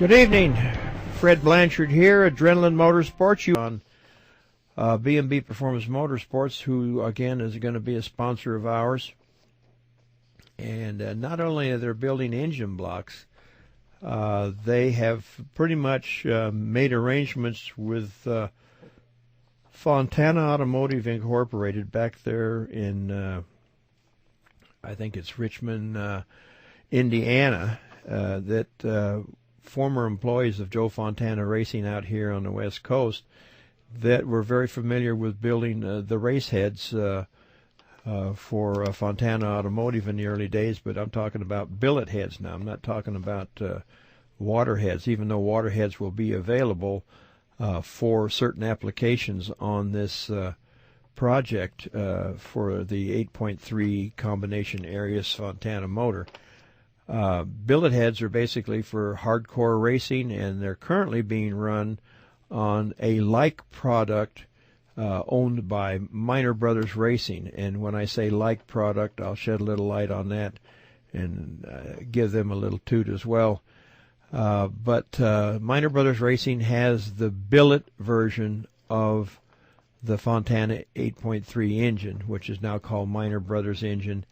Good evening. Fred Blanchard here, Adrenaline Motorsports. You on B&B Performance Motorsports, who again is going to be a sponsor of ours. And not only are they building engine blocks, they have pretty much made arrangements with Fontana Automotive Incorporated back there in, I think it's Richmond, Indiana, that former employees of Joe Fontana Racing out here on the West Coast that were very familiar with building the race heads for Fontana Automotive in the early days, but I'm talking about billet heads now. I'm not talking about water heads, even though water heads will be available for certain applications on this project for the 8.3 combination Arias Fontana motor. Billet heads are basically for hardcore racing, and they're currently being run on a like product owned by Minor Brothers Racing. And when I say like product, I'll shed a little light on that and give them a little toot as well. But Minor Brothers Racing has the billet version of the Fontana 8.3 engine, which is now called Minor Brothers engine.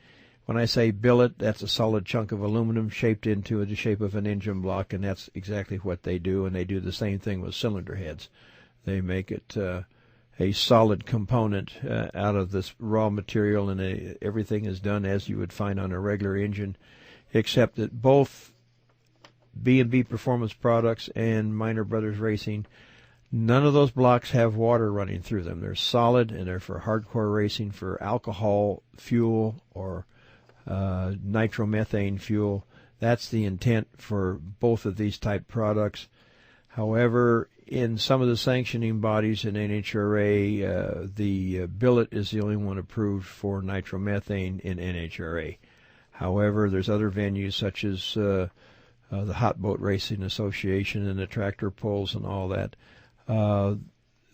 When I say billet, that's a solid chunk of aluminum shaped into the shape of an engine block, and that's exactly what they do, and they do the same thing with cylinder heads. They make it a solid component out of this raw material, and everything is done as you would find on a regular engine, except that both B&B Performance Products and Minor Brothers Racing, none of those blocks have water running through them. They're solid, and they're for hardcore racing, for alcohol fuel or nitromethane fuel. That's the intent for both of these type products. However, in some of the sanctioning bodies in NHRA, the billet is the only one approved for nitromethane in NHRA. However, there's other venues such as the Hot Boat Racing Association and the tractor pulls and all that.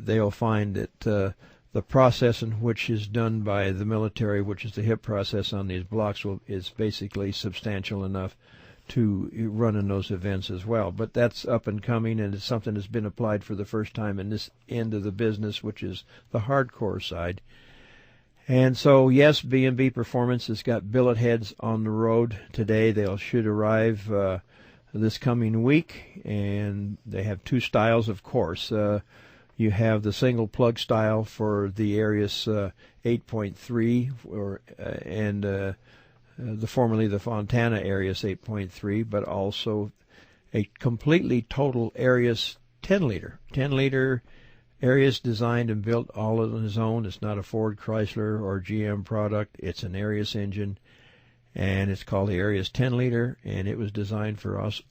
They'll find that the process in which is done by the military, which is the HIP process on these blocks, is basically substantial enough to run in those events as well. But that's up and coming, and it's something that's been applied for the first time in this end of the business, which is the hardcore side. And so, yes, B&B Performance has got billet heads on the road today. They should arrive this coming week, and they have two styles, of course. You have the single plug style for the Arias 8.3 and formerly the Fontana Arias 8.3, but also a completely total Arias 10-liter. 10-liter Arias designed and built all on his own. It's not a Ford, Chrysler, or GM product. It's an Arias engine, and it's called the Arias 10-liter, and it was designed for us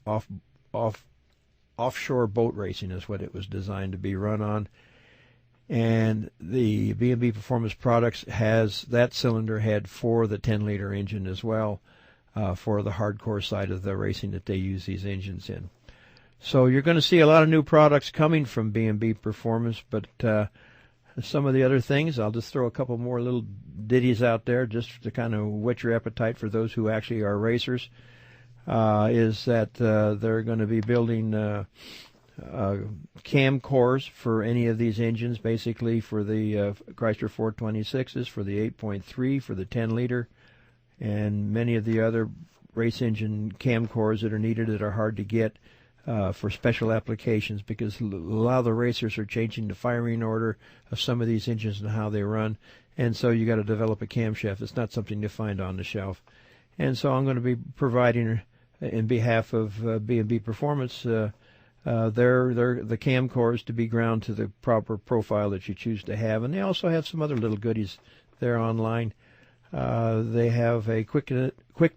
offshore boat racing is what it was designed to be run on. And the B&B Performance Products has that cylinder head for the 10-liter engine as well, for the hardcore side of the racing that they use these engines in. So you're going to see a lot of new products coming from B&B Performance, but some of the other things, I'll just throw a couple more little ditties out there just to kind of whet your appetite for those who actually are racers. Is that they're going to be building cam cores for any of these engines, basically for the Chrysler 426s, for the 8.3, for the 10-liter, and many of the other race engine cam cores that are needed that are hard to get for special applications, because a lot of the racers are changing the firing order of some of these engines and how they run, and so you got to develop a camshaft. It's not something you find on the shelf. And so I'm going to be providing, in behalf of B&B Performance, the cam cores to be ground to the proper profile that you choose to have. And they also have some other little goodies there online. They have a quick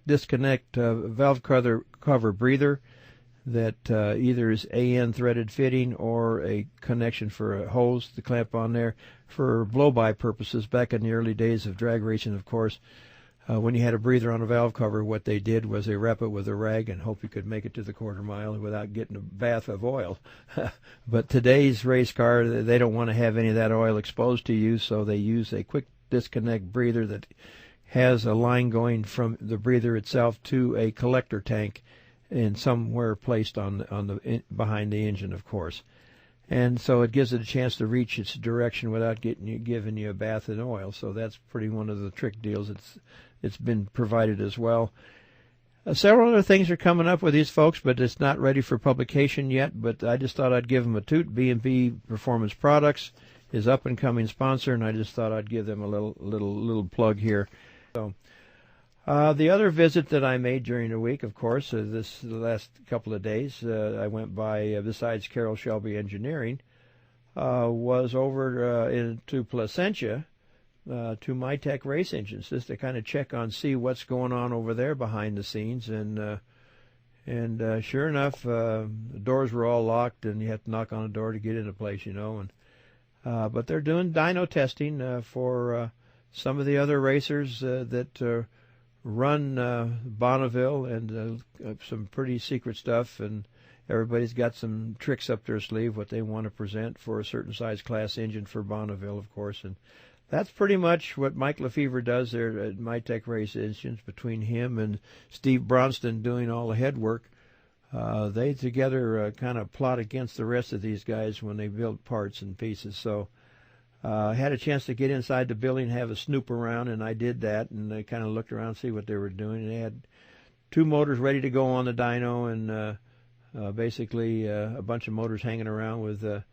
disconnect valve cover breather that either is AN threaded fitting or a connection for a hose to clamp on there for blow-by purposes. Back in the early days of drag racing, of course, when you had a breather on a valve cover, what they did was they wrap it with a rag and hope you could make it to the quarter mile without getting a bath of oil. But today's race car, they don't want to have any of that oil exposed to you, so they use a quick disconnect breather that has a line going from the breather itself to a collector tank, and somewhere placed behind the engine, of course. And so it gives it a chance to reach its direction without giving you a bath in oil. So that's pretty one of the trick deals. It's been provided as well. Several other things are coming up with these folks, but it's not ready for publication yet. But I just thought I'd give them a toot. B&B Performance Products is up and coming sponsor, and I just thought I'd give them a little plug here. So the other visit that I made during the week, of course, the last couple of days, I went by, besides Carroll Shelby Engineering, was over into Placentia to MyTech Race Engines, just to kind of see what's going on over there behind the scenes. And sure enough, the doors were all locked, and you have to knock on a door to get in a place, And but they're doing dyno testing for some of the other racers that run Bonneville, and some pretty secret stuff, and everybody's got some tricks up their sleeve what they want to present for a certain size class engine for Bonneville, of course. And that's pretty much what Mike Lefevre does there at MyTech Race Engines, between him and Steve Bronston doing all the head work. They together kind of plot against the rest of these guys when they build parts and pieces. So I had a chance to get inside the building and have a snoop around, and I did that, and I kind of looked around to see what they were doing. And they had 2 motors ready to go on the dyno, and basically a bunch of motors hanging around with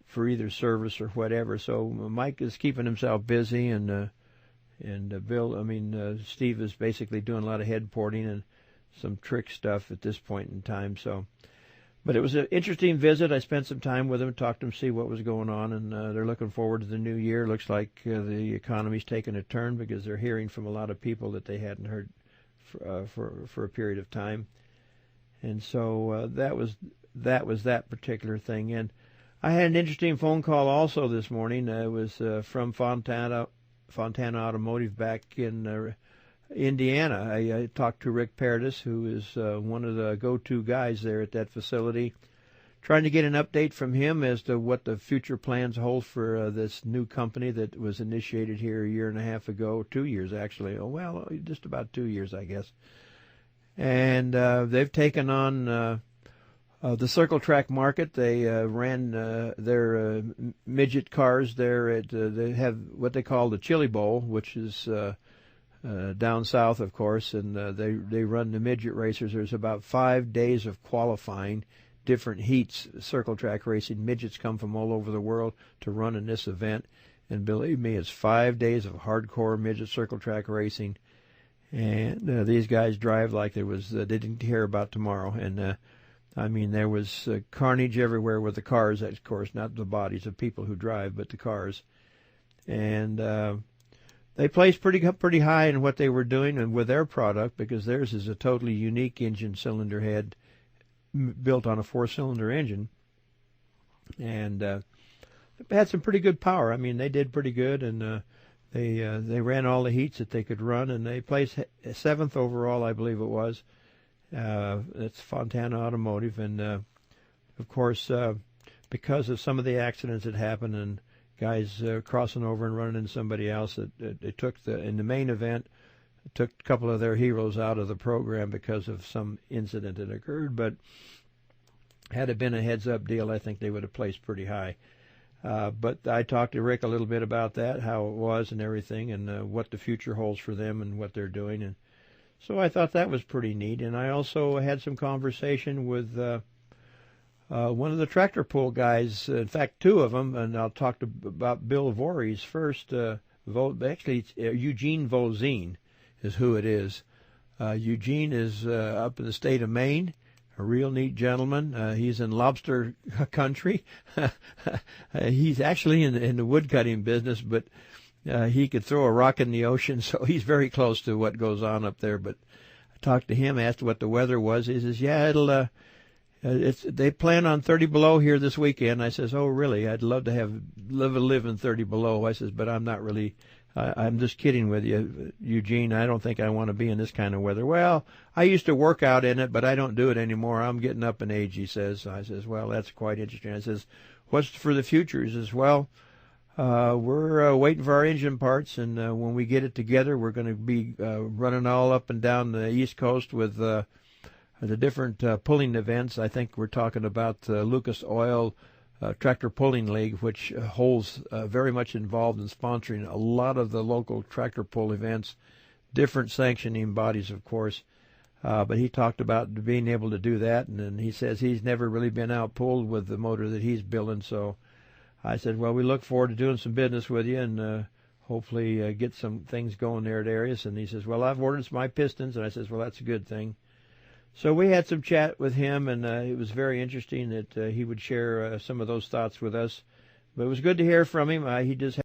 for either service or whatever. So Mike is keeping himself busy, and Steve is basically doing a lot of head porting and some trick stuff at this point in time. So, but it was an interesting visit. I spent some time with them, talked to them, see what was going on, and they're looking forward to the new year. Looks like the economy's taken a turn, because they're hearing from a lot of people that they hadn't heard for a period of time. And so that was that particular thing. And I had an interesting phone call also this morning. It was from Fontana Automotive back in Indiana. I talked to Rick Paradis, who is one of the go-to guys there at that facility, trying to get an update from him as to what the future plans hold for this new company that was initiated here a year and a half ago, 2 years actually. Oh, well, just about 2 years, I guess. And they've taken on the circle track market. They ran their midget cars there they have what they call the Chili Bowl, which is down south, of course, and they run the midget racers. There's about 5 days of qualifying, different heats, circle track racing. Midgets come from all over the world to run in this event, and believe me, it's 5 days of hardcore midget circle track racing. And these guys drive like they didn't care about tomorrow. And there was carnage everywhere with the cars, of course, not the bodies of people who drive, but the cars. And they placed pretty high in what they were doing and with their product, because theirs is a totally unique engine cylinder head built on a 4-cylinder engine. And they had some pretty good power. They did pretty good, and they ran all the heats that they could run, and they placed 7th overall, I believe it was. It's Fontana Automotive, and of course, because of some of the accidents that happened and guys crossing over and running into somebody else, it took in the main event, it took a couple of their heroes out of the program because of some incident that occurred. But had it been a heads-up deal, I think they would have placed pretty high. But I talked to Rick a little bit about that, how it was and everything, and what the future holds for them and what they're doing. And so I thought that was pretty neat. And I also had some conversation with one of the tractor pull guys, in fact, 2 of them, and I'll talk about Bill Voorhees first. Actually, it's Eugene Vozine is who it is. Eugene is up in the state of Maine. A real neat gentleman. He's in lobster country. He's actually in the woodcutting business, but he could throw a rock in the ocean, so he's very close to what goes on up there. But I talked to him, asked what the weather was. He says, "Yeah, they plan on 30 below here this weekend." I says, "Oh, really? I'd love to live in 30 below." I says, "But I'm not really. I'm just kidding with you, Eugene. I don't think I want to be in this kind of weather." "Well, I used to work out in it, but I don't do it anymore. I'm getting up in age," he says. I says, "Well, that's quite interesting." I says, "What's for the future?" He says, "Well, we're waiting for our engine parts, and when we get it together, we're going to be running all up and down the East Coast with the different pulling events. I think we're talking about Lucas Oil Tractor Pulling League, which holds very much involved in sponsoring a lot of the local tractor pull events, different sanctioning bodies, of course. But he talked about being able to do that, and he says he's never really been out pulled with the motor that he's building. So I said, well, we look forward to doing some business with you and hopefully get some things going there at Arius. And he says, well, I've ordered my pistons. And I says, well, that's a good thing. So we had some chat with him, and it was very interesting that he would share some of those thoughts with us. But it was good to hear from him. He just